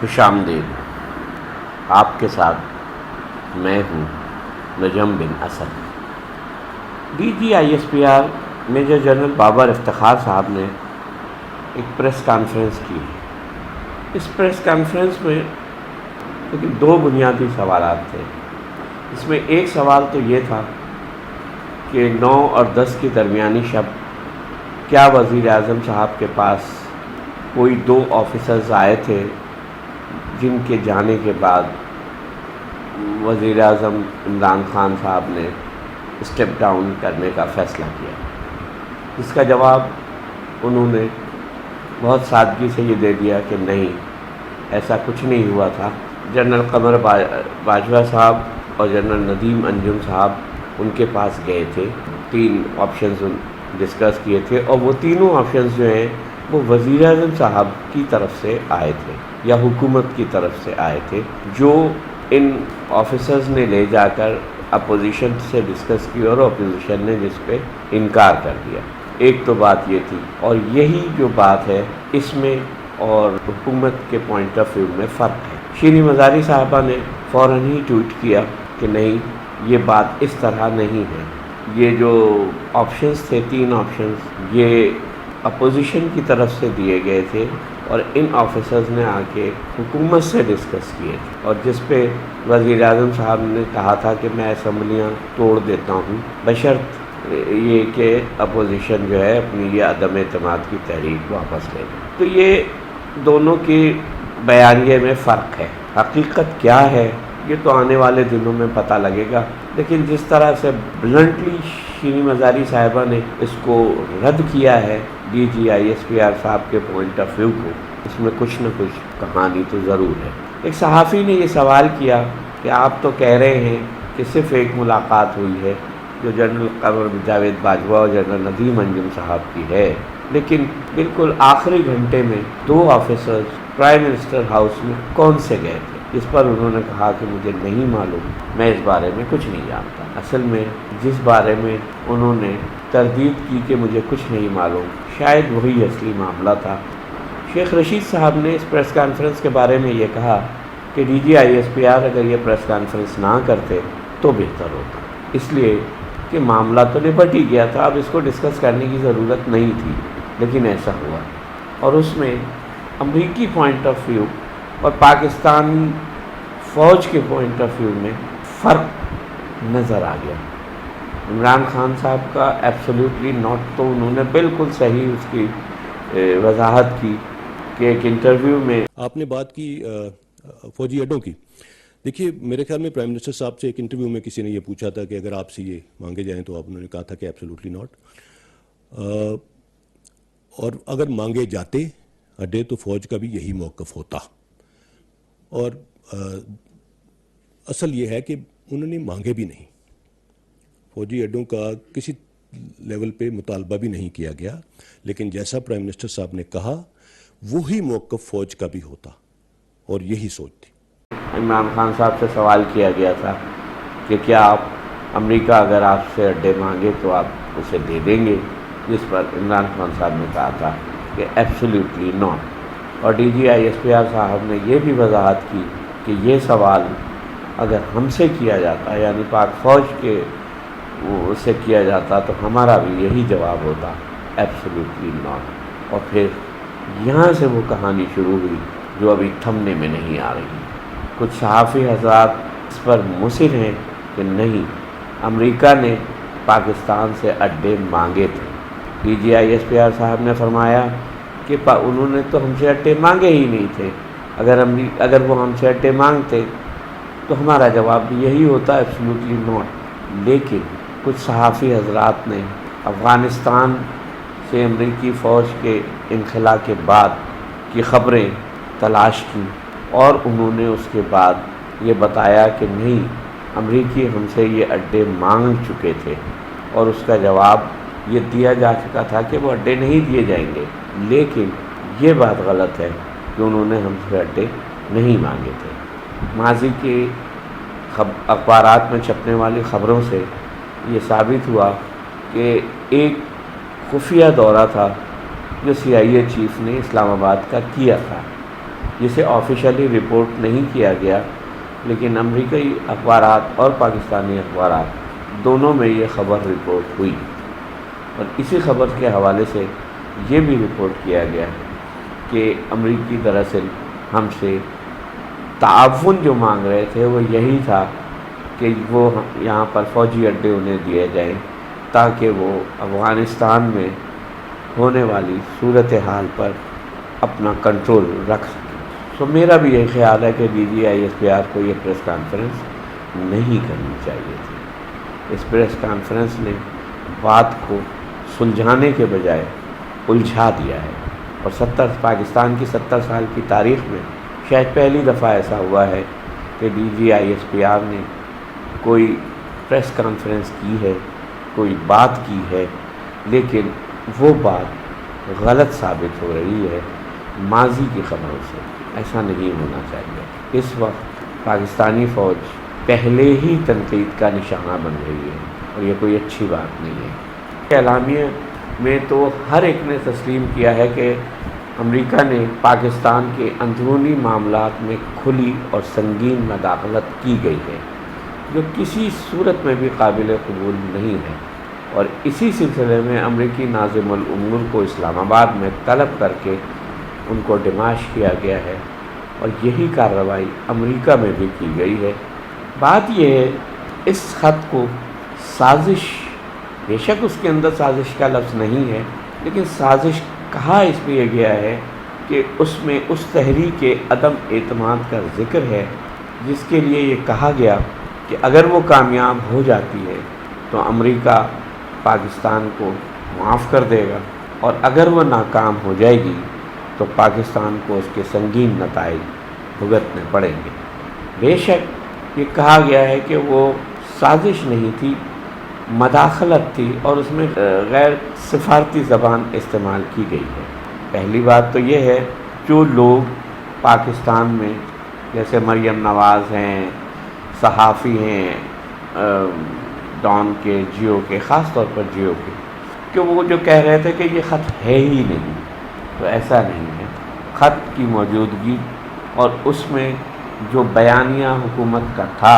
خوش آمدید۔ آپ کے ساتھ میں ہوں Najam bin Asad. DGISPR major general Babar Iftikhar صاحب نے ایک پریس کانفرنس کی۔ اس پریس کانفرنس میں لیکن دو بنیادی سوالات تھے۔ اس میں ایک سوال تو یہ تھا کہ 9 اور 10 کی درمیانی شب کیا وزیر اعظم صاحب کے پاس کوئی 2 آفیسرز آئے تھے جن کے جانے کے بعد وزیر اعظم عمران خان صاحب نے اسٹیپ ڈاؤن کرنے کا فیصلہ کیا؟ اس کا جواب انہوں نے بہت سادگی سے یہ دے دیا کہ نہیں، ایسا کچھ نہیں ہوا تھا۔ جنرل قمر باجوہ صاحب اور جنرل ندیم انجم صاحب ان کے پاس گئے تھے، 3 آپشنز ڈسکس کیے تھے، اور وہ تینوں آپشنز جو ہیں وہ وزیر اعظم صاحب کی طرف سے آئے تھے یا حکومت کی طرف سے آئے تھے، جو ان آفیسرز نے لے جا کر اپوزیشن سے ڈسکس کی اور اپوزیشن نے جس پہ انکار کر دیا۔ ایک تو بات یہ تھی، اور یہی جو بات ہے اس میں اور حکومت کے پوائنٹ آف ویو میں فرق ہے۔ شیریں مزاری صاحبہ نے فوراً ہی ٹویٹ کیا کہ نہیں، یہ بات اس طرح نہیں ہے، یہ جو آپشنز تھے 3 آپشنز یہ اپوزیشن کی طرف سے دیے گئے تھے اور ان آفیسرز نے آ کے حکومت سے ڈسکس کیے تھے، اور جس پہ وزیر اعظم صاحب نے کہا تھا کہ میں اسمبلیاں توڑ دیتا ہوں بشرط یہ کہ اپوزیشن جو ہے اپنی یہ عدم اعتماد کی تحریک واپس لے لے۔ تو یہ دونوں کی بیانیے میں فرق ہے۔ حقیقت کیا ہے یہ تو آنے والے دنوں میں پتہ لگے گا، لیکن جس طرح سے بلنٹلی شیریں مزاری صاحبہ نے اس کو رد کیا ہے DGISPR صاحب کے پوائنٹ آف ویو کو، اس میں کچھ نہ کچھ کہانی تو ضرور ہے۔ ایک صحافی نے یہ سوال کیا کہ آپ تو کہہ رہے ہیں کہ صرف ایک ملاقات ہوئی ہے جو جنرل قمر جاوید باجوہ اور جنرل ندیم انجم صاحب کی ہے، لیکن بالکل آخری گھنٹے میں 2 آفیسرز پرائم منسٹر ہاؤس میں کون سے گئے تھے؟ جس پر انہوں نے کہا کہ مجھے نہیں معلوم، میں اس بارے میں کچھ نہیں جانتا۔ اصل میں جس بارے میں انہوں نے تردید کی کہ مجھے کچھ نہیں معلوم، شاید وہی اصلی معاملہ تھا۔ شیخ رشید صاحب نے اس پریس کانفرنس کے بارے میں یہ کہا کہ DGISPR اگر یہ پریس کانفرنس نہ کرتے تو بہتر ہوتا، اس لیے کہ معاملہ تو نپٹ ہی گیا تھا، اب اس کو ڈسکس کرنے کی ضرورت نہیں تھی، لیکن ایسا ہوا، اور اس میں امریکی پوائنٹ آف ویو اور پاکستان فوج کے پوائنٹ آف ویو میں فرق نظر آ گیا۔ عمران خان صاحب کا ایبسلیوٹلی ناٹ تو انہوں نے بالکل صحیح اس کی وضاحت کی کہ ایک انٹرویو میں آپ نے بات کی فوجی اڈوں کی۔ دیکھیے، میرے خیال میں پرائم منسٹر صاحب سے ایک انٹرویو میں کسی نے یہ پوچھا تھا کہ اگر آپ سے یہ مانگے جائیں تو آپ انہوں نے کہا تھا کہ ایبسلیوٹلی ناٹ، اور اگر مانگے جاتے اڈے تو فوج کا بھی یہی موقف ہوتا، اور اصل یہ ہے کہ انہوں نے مانگے بھی نہیں، فوجی اڈوں کا کسی لیول پہ مطالبہ بھی نہیں کیا گیا، لیکن جیسا پرائم منسٹر صاحب نے کہا وہی موقف فوج کا بھی ہوتا، اور یہی سوچ تھی۔ عمران خان صاحب سے سوال کیا گیا تھا کہ کیا آپ امریکہ اگر آپ سے اڈے مانگے تو آپ اسے دے دیں گے، جس پر عمران خان صاحب نے کہا تھا کہ ایبسلیوٹلی ناٹ، اور DGISPR صاحب نے یہ بھی وضاحت کی کہ یہ سوال اگر ہم سے کیا جاتا یعنی پاک فوج کے سے کیا جاتا تو ہمارا بھی یہی جواب ہوتا، ایبسلیوٹلی ناٹ۔ اور پھر یہاں سے وہ کہانی شروع ہوئی جو ابھی تھمنے میں نہیں آ رہی۔ کچھ صحافی حضرات اس پر مصر ہیں کہ نہیں، امریکہ نے پاکستان سے اڈے مانگے تھے۔ DGISPR صاحب نے فرمایا کہ انہوں نے تو ہم سے اڈے مانگے ہی نہیں تھے، اگر وہ ہم سے اڈے مانگتے تو ہمارا جواب بھی یہی ہوتا، ایبسلیوٹلی ناٹ۔ لیکن کچھ صحافی حضرات نے افغانستان سے امریکی فوج کے انخلا کے بعد کی خبریں تلاش کی، اور انہوں نے اس کے بعد یہ بتایا کہ نہیں، امریکی ہم سے یہ اڈے مانگ چکے تھے، اور اس کا جواب یہ دیا جا چکا تھا کہ وہ اڈے نہیں دیے جائیں گے، لیکن یہ بات غلط ہے کہ انہوں نے ہم سے اڈے نہیں مانگے تھے۔ ماضی کے اخبارات میں چھپنے والی خبروں سے یہ ثابت ہوا کہ ایک خفیہ دورہ تھا جو CIA چیف نے اسلام آباد کا کیا تھا، جسے آفیشلی رپورٹ نہیں کیا گیا، لیکن امریکی اخبارات اور پاکستانی اخبارات دونوں میں یہ خبر رپورٹ ہوئی، اور اسی خبر کے حوالے سے یہ بھی رپورٹ کیا گیا کہ امریکی دراصل ہم سے تعاون جو مانگ رہے تھے وہ یہی تھا کہ وہ یہاں پر فوجی اڈے انہیں دیے جائیں تاکہ وہ افغانستان میں ہونے والی صورتحال پر اپنا کنٹرول رکھ سکیں۔ سو میرا بھی یہ خیال ہے کہ DGISPR کو یہ پریس کانفرنس نہیں کرنی چاہیے تھی۔ اس پریس کانفرنس نے بات کو سلجھانے کے بجائے الجھا دیا ہے، اور پاکستان کی 70 سال کی تاریخ میں شاید پہلی دفعہ ایسا ہوا ہے کہ DGISPR نے کوئی پریس کانفرنس کی ہے، کوئی بات کی ہے، لیکن وہ بات غلط ثابت ہو رہی ہے ماضی کی خبروں سے۔ ایسا نہیں ہونا چاہیے۔ اس وقت پاکستانی فوج پہلے ہی تنقید کا نشانہ بن رہی ہے، اور یہ کوئی اچھی بات نہیں ہے۔ اعلامیہ میں تو ہر ایک نے تسلیم کیا ہے کہ امریکہ نے پاکستان کے اندرونی معاملات میں کھلی اور سنگین مداخلت کی گئی ہے، جو کسی صورت میں بھی قابل قبول نہیں ہے، اور اسی سلسلے میں امریکی ناظم الامور کو اسلام آباد میں طلب کر کے ان کو ڈماش کیا گیا ہے، اور یہی کارروائی امریکہ میں بھی کی گئی ہے۔ بات یہ ہے، اس خط کو سازش، بے شک اس کے اندر سازش کا لفظ نہیں ہے، لیکن سازش کہا اس لیے گیا ہے کہ اس میں اس تحریک عدم اعتماد کا ذکر ہے، جس کے لیے یہ کہا گیا کہ اگر وہ کامیاب ہو جاتی ہے تو امریکہ پاکستان کو معاف کر دے گا، اور اگر وہ ناکام ہو جائے گی تو پاکستان کو اس کے سنگین نتائج بھگتنے پڑیں گے۔ بے شک یہ کہا گیا ہے کہ وہ سازش نہیں تھی، مداخلت تھی، اور اس میں غیر سفارتی زبان استعمال کی گئی ہے۔ پہلی بات تو یہ ہے، جو لوگ پاکستان میں جیسے مریم نواز ہیں، صحافی ہیں، ڈان کے، جیو کے، خاص طور پر جیو کے، کہ وہ جو کہہ رہے تھے کہ یہ خط ہے ہی نہیں، تو ایسا نہیں ہے۔ خط کی موجودگی اور اس میں جو بیانیہ حکومت کا تھا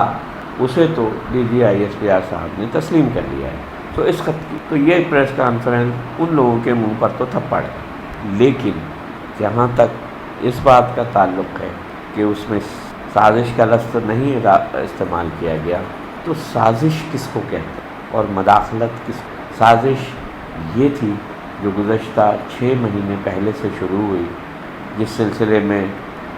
اسے تو DGISPR صاحب نے تسلیم کر لیا ہے۔ تو اس خط کی تو یہ پریس کانفرنس ان لوگوں کے منہ پر تو تھپڑ ہے، لیکن جہاں تک اس بات کا تعلق ہے کہ اس میں سازش کا لفظ نہیں استعمال کیا گیا، تو سازش کس کو کہتے ہیں اور مداخلت کس کو؟ سازش یہ تھی جو گزشتہ 6 مہینے پہلے سے شروع ہوئی، جس سلسلے میں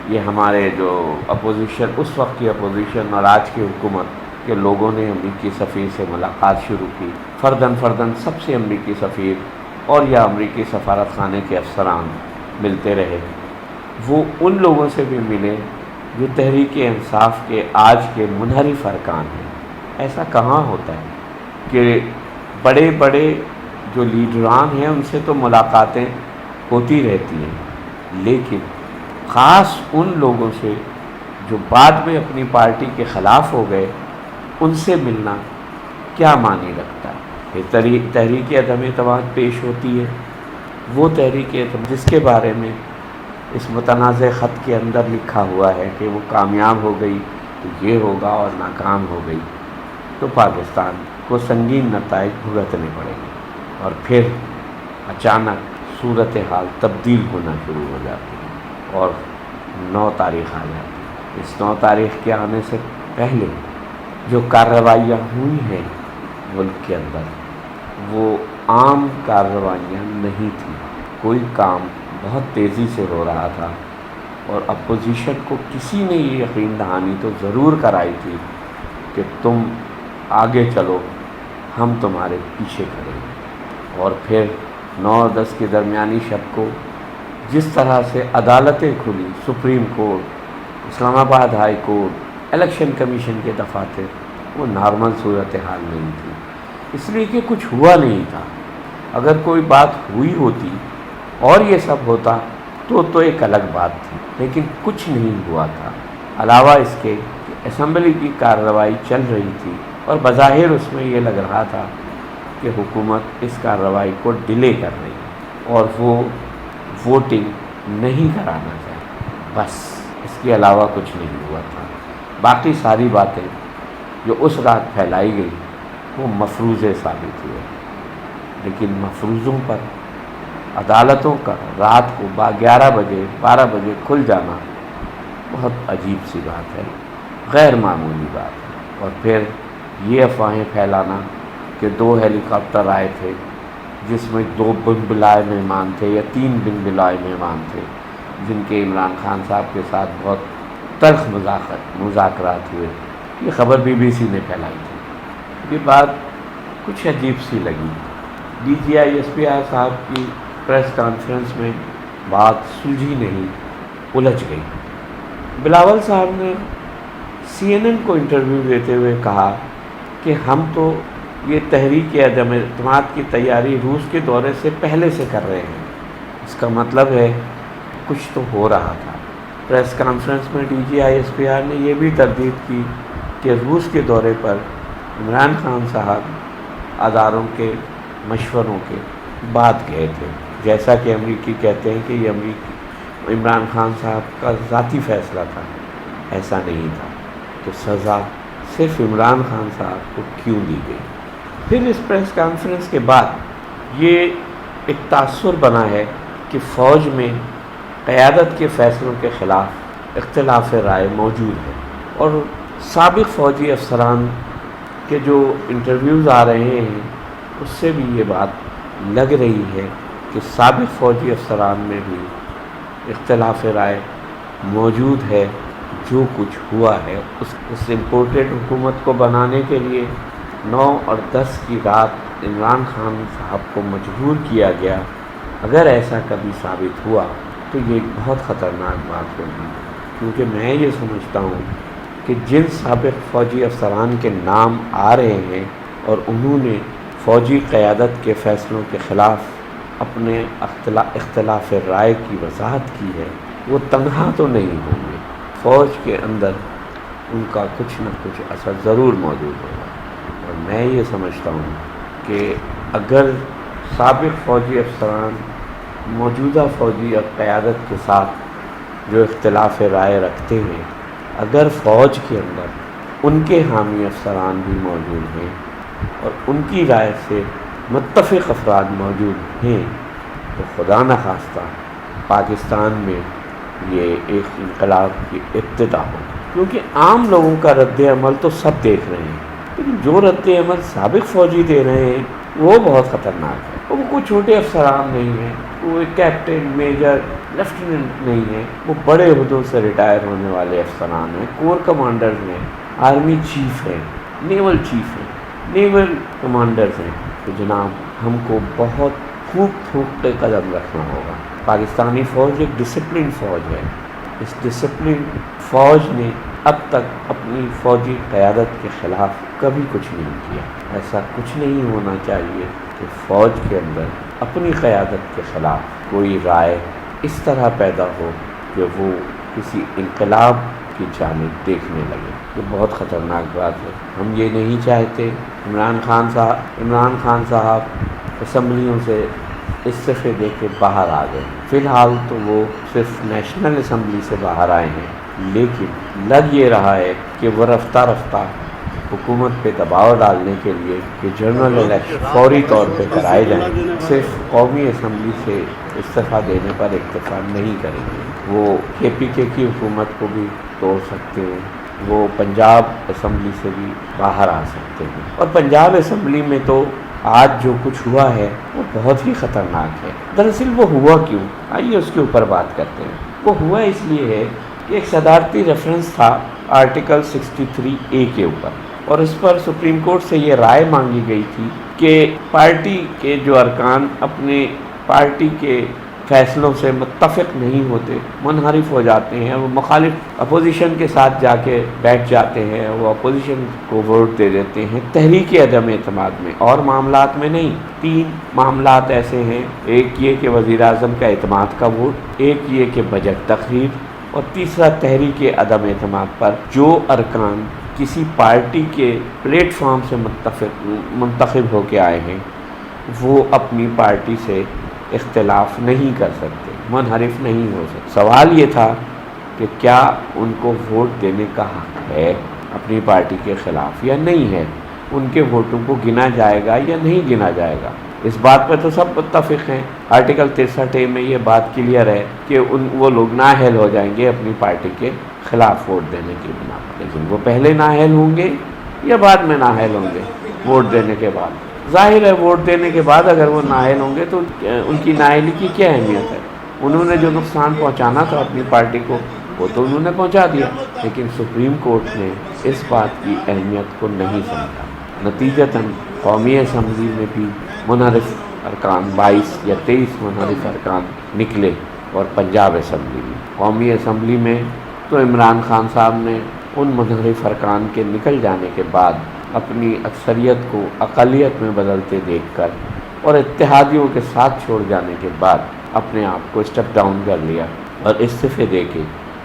یہ ہمارے جو اپوزیشن، اس وقت کی اپوزیشن اور آج کی حکومت کے لوگوں نے امریکی سفیر سے ملاقات شروع کی، فرداً سب سے امریکی سفیر اور یا امریکی سفارت خانے کے افسران ملتے رہے۔ وہ ان لوگوں سے بھی ملے جو تحریک انصاف کے آج کے منحرف ارکان ہیں۔ ایسا کہاں ہوتا ہے کہ بڑے بڑے جو لیڈران ہیں ان سے تو ملاقاتیں ہوتی رہتی ہیں، لیکن خاص ان لوگوں سے جو بعد میں اپنی پارٹی کے خلاف ہو گئے، ان سے ملنا کیا معنی رکھتا ہے؟ یہ تحریک عدم اعتماد پیش ہوتی ہے، وہ تحریک اعتماد جس کے بارے میں اس متنازع خط کے اندر لکھا ہوا ہے کہ وہ کامیاب ہو گئی تو یہ ہوگا، اور ناکام ہو گئی تو پاکستان کو سنگین نتائج بھگتنے پڑیں گے، اور پھر اچانک صورتحال تبدیل ہونا شروع ہو جاتی ہے اور 9 تاریخ آ جاتی ہے۔ اس 9 تاریخ کے آنے سے پہلے جو کارروائیاں ہوئی ہیں ملک کے اندر، وہ عام کارروائیاں نہیں تھیں۔ کوئی کام بہت تیزی سے ہو رہا تھا، اور اپوزیشن کو کسی نے یہ یقین دہانی تو ضرور کرائی تھی کہ تم آگے چلو، ہم تمہارے پیچھے کھڑے ہیں۔ اور پھر 9 اور 10 کے درمیانی شب کو جس طرح سے عدالتیں کھلی، سپریم کورٹ، اسلام آباد ہائی کورٹ، الیکشن کمیشن کے دفاتر، وہ نارمل صورتحال نہیں تھی، اس لیے کہ کچھ ہوا نہیں تھا۔ اگر کوئی بات ہوئی ہوتی اور یہ سب ہوتا تو ایک الگ بات تھی، لیکن کچھ نہیں ہوا تھا، علاوہ اس کے کہ اسمبلی کی کارروائی چل رہی تھی، اور بظاہر اس میں یہ لگ رہا تھا کہ حکومت اس کارروائی کو ڈیلے کر رہی ہے اور وہ ووٹنگ نہیں کرانا چاہتی۔ بس اس کے علاوہ کچھ نہیں ہوا تھا. باقی ساری باتیں جو اس رات پھیلائی گئی وہ مفروضے ثابت ہوئے. لیکن مفروضوں پر عدالتوں کا رات کو 11 بجے 12 بجے کھل جانا بہت عجیب سی بات ہے، غیر معمولی بات ہے. اور پھر یہ افواہیں پھیلانا کہ 2 ہیلی کاپٹر آئے تھے جس میں 2 بن بلائے مہمان تھے یا 3 بن بلائے مہمان تھے، جن کے عمران خان صاحب کے ساتھ بہت تلخ مذاکرات ہوئے. یہ خبر BBC نے پھیلائی تھی. یہ بات کچھ عجیب سی لگی. DGI SPR صاحب کی پریس کانفرنس میں بات سلجھی نہیں، الجھ گئی. بلاول صاحب نے CNN کو انٹرویو دیتے ہوئے کہا کہ ہم تو یہ تحریک عدم اعتماد کی تیاری روس کے دورے سے پہلے سے کر رہے ہیں. اس کا مطلب ہے کچھ تو ہو رہا تھا. پریس کانفرنس میں DGI SPR نے یہ بھی تردید کی کہ روس کے دورے پر عمران خان صاحب اداروں کے مشوروں کے بعد گئے تھے، جیسا کہ امریکی کہتے ہیں کہ یہ عمران خان صاحب کا ذاتی فیصلہ تھا. ایسا نہیں تھا. تو سزا صرف عمران خان صاحب کو کیوں دی گئی؟ پھر اس پریس کانفرنس کے بعد یہ ایک تاثر بنا ہے کہ فوج میں قیادت کے فیصلوں کے خلاف اختلاف رائے موجود ہے. اور سابق فوجی افسران کے جو انٹرویوز آ رہے ہیں اس سے بھی یہ بات لگ رہی ہے کہ سابق فوجی افسران میں بھی اختلاف رائے موجود ہے. جو کچھ ہوا ہے اس امپورٹڈ حکومت کو بنانے کے لیے 9 اور 10 کی رات عمران خان صاحب کو مجبور کیا گیا. اگر ایسا کبھی ثابت ہوا تو یہ ایک بہت خطرناک بات ہوگی، کیونکہ میں یہ سمجھتا ہوں کہ جن سابق فوجی افسران کے نام آ رہے ہیں اور انہوں نے فوجی قیادت کے فیصلوں کے خلاف اپنے اختلاف رائے کی وضاحت کی ہے، وہ تنہا تو نہیں ہوں گے. فوج کے اندر ان کا کچھ نہ کچھ اثر ضرور موجود ہوگا. اور میں یہ سمجھتا ہوں کہ اگر سابق فوجی افسران موجودہ فوجی قیادت کے ساتھ جو اختلاف رائے رکھتے ہیں، اگر فوج کے اندر ان کے حامی افسران بھی موجود ہیں اور ان کی رائے سے متفق افراد موجود ہیں، تو خدا نخواستہ پاکستان میں یہ ایک انقلاب کی ابتدا ہو. کیونکہ عام لوگوں کا رد عمل تو سب دیکھ رہے ہیں، لیکن جو رد عمل سابق فوجی دے رہے ہیں وہ بہت خطرناک ہے. وہ کوئی چھوٹے افسران نہیں ہیں، وہ ایک کیپٹن، میجر، لیفٹیننٹ نہیں ہیں، وہ بڑے عہدوں سے ریٹائر ہونے والے افسران ہیں، کور کمانڈرز ہیں، آرمی چیف ہیں، نیول چیف ہیں، نیول کمانڈرز ہیں. تو جناب ہم کو بہت خوب پھونک کے قدم رکھنا ہوگا. پاکستانی فوج ایک ڈسپلن فوج ہے. اس ڈسپلن فوج نے اب تک اپنی فوجی قیادت کے خلاف کبھی کچھ نہیں کیا. ایسا کچھ نہیں ہونا چاہیے کہ فوج کے اندر اپنی قیادت کے خلاف کوئی رائے اس طرح پیدا ہو کہ وہ کسی انقلاب کی جانب دیکھنے لگے. یہ بہت خطرناک بات ہے. ہم یہ نہیں چاہتے. عمران خان صاحب اسمبلیوں سے استعفے دے کے باہر آ گئے. فی الحال تو وہ صرف نیشنل اسمبلی سے باہر آئے ہیں، لیکن لگ یہ رہا ہے کہ وہ رفتہ رفتہ حکومت پہ دباؤ ڈالنے کے لیے کہ جنرل الیکشن فوری طور پہ کرائے جائیں، صرف قومی اسمبلی سے استعفیٰ دینے پر اکتفا نہیں کریں گے. وہ KPK کی حکومت کو بھی توڑ سکتے ہیں، وہ پنجاب اسمبلی سے بھی باہر آ سکتے ہیں. اور پنجاب اسمبلی میں تو آج جو کچھ ہوا ہے وہ بہت ہی خطرناک ہے. دراصل وہ ہوا کیوں؟ آئیے اس کے اوپر بات کرتے ہیں. وہ ہوا اس لیے ہے کہ ایک صدارتی ریفرنس تھا آرٹیکل 63A کے اوپر، اور اس پر سپریم کورٹ سے یہ رائے مانگی گئی تھی کہ پارٹی کے جو ارکان اپنے پارٹی کے فیصلوں سے متفق نہیں ہوتے، منحرف ہو جاتے ہیں، وہ مخالف اپوزیشن کے ساتھ جا کے بیٹھ جاتے ہیں، وہ اپوزیشن کو ووٹ دے دیتے ہیں تحریک عدم اعتماد میں، اور معاملات میں نہیں. 3 معاملات ایسے ہیں. ایک یہ کہ وزیر اعظم کا اعتماد کا ووٹ، ایک یہ کہ بجٹ تقریر، اور تیسرا تحریک عدم اعتماد پر جو ارکان کسی پارٹی کے پلیٹ فارم سے منتخب ہو کے آئے ہیں وہ اپنی پارٹی سے اختلاف نہیں کر سکتے، منحرف نہیں ہو سکتے. سوال یہ تھا کہ کیا ان کو ووٹ دینے کا حق ہے اپنی پارٹی کے خلاف یا نہیں ہے، ان کے ووٹوں کو گنا جائے گا یا نہیں گنا جائے گا۔ اس بات پہ تو سب متفق ہیں۔ آرٹیکل 63A میں یہ بات کلیئر ہے کہ وہ لوگ نااہل ہو جائیں گے اپنی پارٹی کے خلاف ووٹ دینے کی بنا پر، لیکن وہ پہلے نااہل ہوں گے یا بعد میں نااہل ہوں گے ووٹ دینے کے بعد؟ ظاہر ہے ووٹ دینے کے بعد اگر وہ نااہل ہوں گے تو ان کی نااہلی کی کیا اہمیت ہے؟ انہوں نے جو نقصان پہنچانا تھا اپنی پارٹی کو وہ تو انہوں نے پہنچا دیا، لیکن سپریم کورٹ نے اس بات کی اہمیت کو نہیں سمجھا۔ نتیجتاً قومی اسمبلی میں بھی منحرف ارکان 22 یا 23 منحرف ارکان نکلے، اور پنجاب اسمبلی میں، قومی اسمبلی میں تو عمران خان صاحب نے ان منحرف ارکان کے نکل جانے کے بعد اپنی اکثریت کو اقلیت میں بدلتے دیکھ کر اور اتحادیوں کے ساتھ چھوڑ جانے کے بعد اپنے آپ کو اسٹیپ ڈاؤن کر لیا اور استعفے دے کے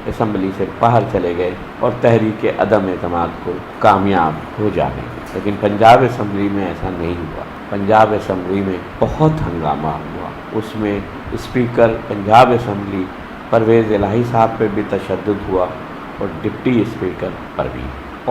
اسمبلی سے باہر چلے گئے اور تحریک عدم اعتماد کو کامیاب ہو جانے گے۔ لیکن پنجاب اسمبلی میں ایسا نہیں ہوا۔ پنجاب اسمبلی میں بہت ہنگامہ ہوا، اس میں اسپیکر پنجاب اسمبلی پرویز الہی صاحب پہ بھی تشدد ہوا اور ڈپٹی اسپیکر پر بھی،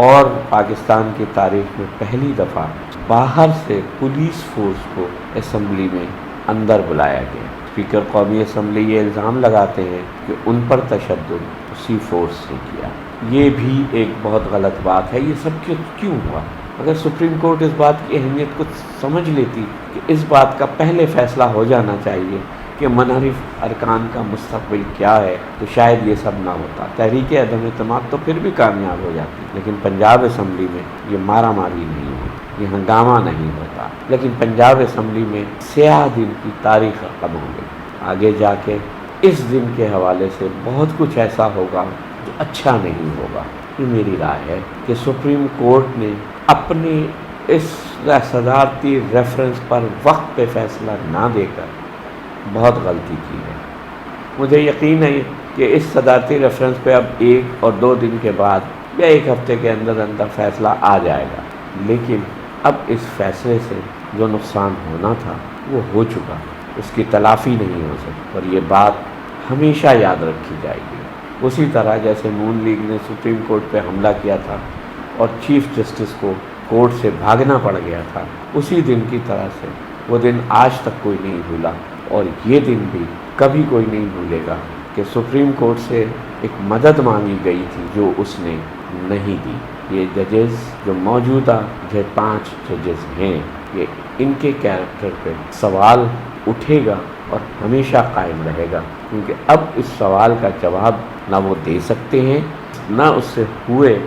اور پاکستان کی تاریخ میں پہلی دفعہ باہر سے پولیس فورس کو اسمبلی میں اندر بلایا گیا۔ اسپیکر قومی اسمبلی یہ الزام لگاتے ہیں کہ ان پر تشدد اسی فورس نے کیا۔ یہ بھی ایک بہت غلط بات ہے۔ یہ سب کیوں ہوا؟ اگر سپریم کورٹ اس بات کی اہمیت کو سمجھ لیتی کہ اس بات کا پہلے فیصلہ ہو جانا چاہیے کہ منحرف ارکان کا مستقبل کیا ہے، تو شاید یہ سب نہ ہوتا، تحریک عدم اعتماد تو پھر بھی کامیاب ہو جاتی۔ لیکن پنجاب اسمبلی میں یہ مارا ماری نہیں ہوئی، یہ ہنگامہ نہیں ہوتا، لیکن پنجاب اسمبلی میں سیاہ دن کی تاریخ رقم ہو گئی۔ آگے جا کے اس دن کے حوالے سے بہت کچھ ایسا ہوگا جو اچھا نہیں ہوگا۔ یہ میری رائے ہے کہ سپریم کورٹ نے اپنے اس صدارتی ریفرنس پر وقت پہ فیصلہ نہ دے کر بہت غلطی کی ہے۔ مجھے یقین ہے کہ اس صدارتی ریفرنس پہ اب 1 اور 2 دن کے بعد یا 1 ہفتے کے اندر فیصلہ آ جائے گا، لیکن اب اس فیصلے سے جو نقصان ہونا تھا وہ ہو چکا، اس کی تلافی نہیں ہو سکتی، اور یہ بات ہمیشہ یاد رکھی جائے گی۔ اسی طرح جیسے نون لیگ نے سپریم کورٹ پہ حملہ کیا تھا اور چیف جسٹس کو کورٹ سے بھاگنا پڑ گیا تھا، اسی دن کی طرح سے وہ دن آج تک کوئی نہیں بھولا، اور یہ دن بھی کبھی کوئی نہیں بھولے گا کہ سپریم کورٹ سے ایک مدد مانگی گئی تھی جو اس نے نہیں دی۔ یہ ججز جو موجودہ 5 ججز ہیں، یہ ان کے کیریکٹر پہ سوال اٹھے گا اور ہمیشہ قائم رہے گا، کیونکہ اب اس سوال کا جواب نہ وہ دے سکتے ہیں، نہ اس سے ہوئے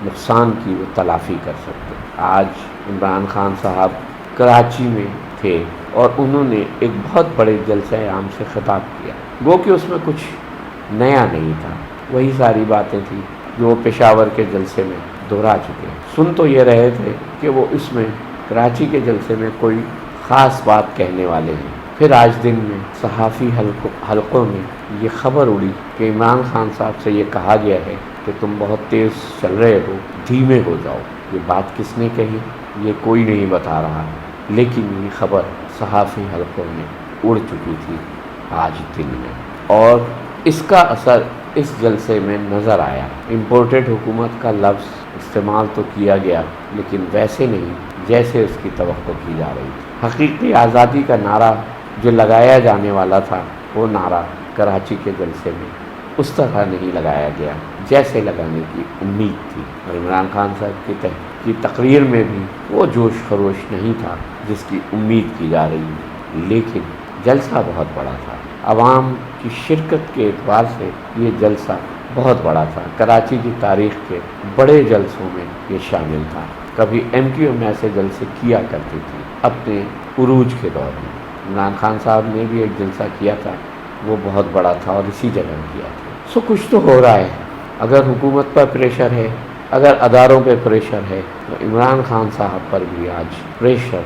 نقصان کی وہ تلافی کر سکتے۔ آج عمران خان صاحب کراچی میں تھے اور انہوں نے ایک بہت بڑے جلسہ عام سے خطاب کیا، گو کہ اس میں کچھ نیا نہیں تھا، وہی ساری باتیں تھیں جو وہ پشاور کے جلسے میں دہرا چکے۔ سن تو یہ رہے تھے کہ وہ اس میں کراچی کے جلسے میں کوئی خاص بات کہنے والے ہیں، پھر آج دن میں صحافی حلقوں میں یہ خبر اڑی کہ عمران خان صاحب سے یہ کہا گیا ہے کہ تم بہت تیز چل رہے ہو، دھیمے ہو جاؤ۔ یہ بات کس نے کہی یہ کوئی نہیں بتا رہا، لیکن یہ خبر صحافی حلقوں میں اڑ چکی تھی آج دن میں، اور اس کا اثر اس جلسے میں نظر آیا۔ امپورٹڈ حکومت کا لفظ استعمال تو کیا گیا، لیکن ویسے نہیں جیسے اس کی توقع کی جا رہی تھی۔ حقیقی آزادی کا نعرہ جو لگایا جانے والا تھا، وہ نعرہ کراچی کے جلسے میں اس طرح نہیں لگایا گیا جیسے لگانے کی امید تھی، اور عمران خان صاحب کی تقریر میں بھی وہ جوش خروش نہیں تھا جس کی امید کی جا رہی تھی۔ لیکن جلسہ بہت بڑا تھا، عوام کی شرکت کے اعتبار سے یہ جلسہ بہت بڑا تھا، کراچی کی تاریخ کے بڑے جلسوں میں یہ شامل تھا۔ کبھی MQM ایسے جلسے کیا کرتی تھی اپنے عروج کے دور میں۔ عمران خان صاحب نے بھی ایک جلسہ کیا تھا، وہ بہت بڑا تھا اور اسی جگہ کیا تھا۔ سو کچھ تو ہو رہا ہے، اگر حکومت پر پریشر ہے، اگر اداروں پہ پریشر ہے، تو عمران خان صاحب پر بھی آج پریشر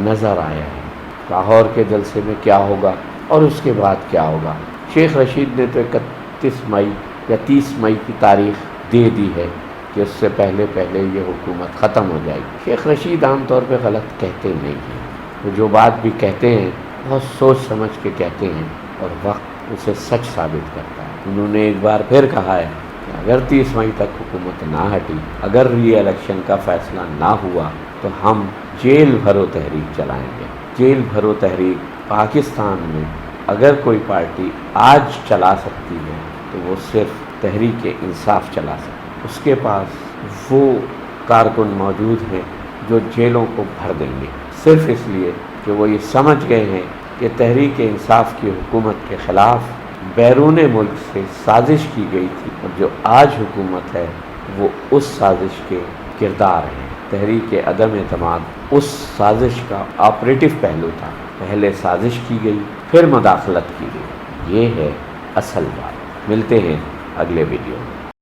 نظر آیا ہے۔ لاہور کے جلسے میں کیا ہوگا اور اس کے بعد کیا ہوگا؟ شیخ رشید نے تو 31 مئی یا 30 مئی کی تاریخ دے دی ہے کہ اس سے پہلے یہ حکومت ختم ہو جائے گی۔ شیخ رشید عام طور پہ غلط کہتے نہیں ہیں، وہ جو بات بھی کہتے ہیں بہت سوچ سمجھ کے کہتے ہیں، اور وقت اسے سچ ثابت کرتا ہے۔ انہوں نے ایک بار پھر کہا ہے کہ اگر 30 مئی تک حکومت نہ ہٹی، اگر ری الیکشن کا فیصلہ نہ ہوا تو ہم جیل بھرو تحریک چلائیں گے۔ جیل بھرو تحریک پاکستان میں اگر کوئی پارٹی آج چلا سکتی ہے تو وہ صرف تحریک انصاف چلا سکتی ہے۔ اس کے پاس وہ کارکن موجود ہیں جو جیلوں کو بھر دیں گے، صرف اس لیے کہ وہ یہ سمجھ گئے ہیں کہ تحریک انصاف کی حکومت کے خلاف بیرون ملک سے سازش کی گئی تھی، اور جو آج حکومت ہے وہ اس سازش کے کردار ہیں۔ تحریک عدم اعتماد اس سازش کا آپریٹو پہلو تھا، پہلے سازش کی گئی پھر مداخلت کی گئی، یہ ہے اصل بات۔ ملتے ہیں اگلے ویڈیو میں۔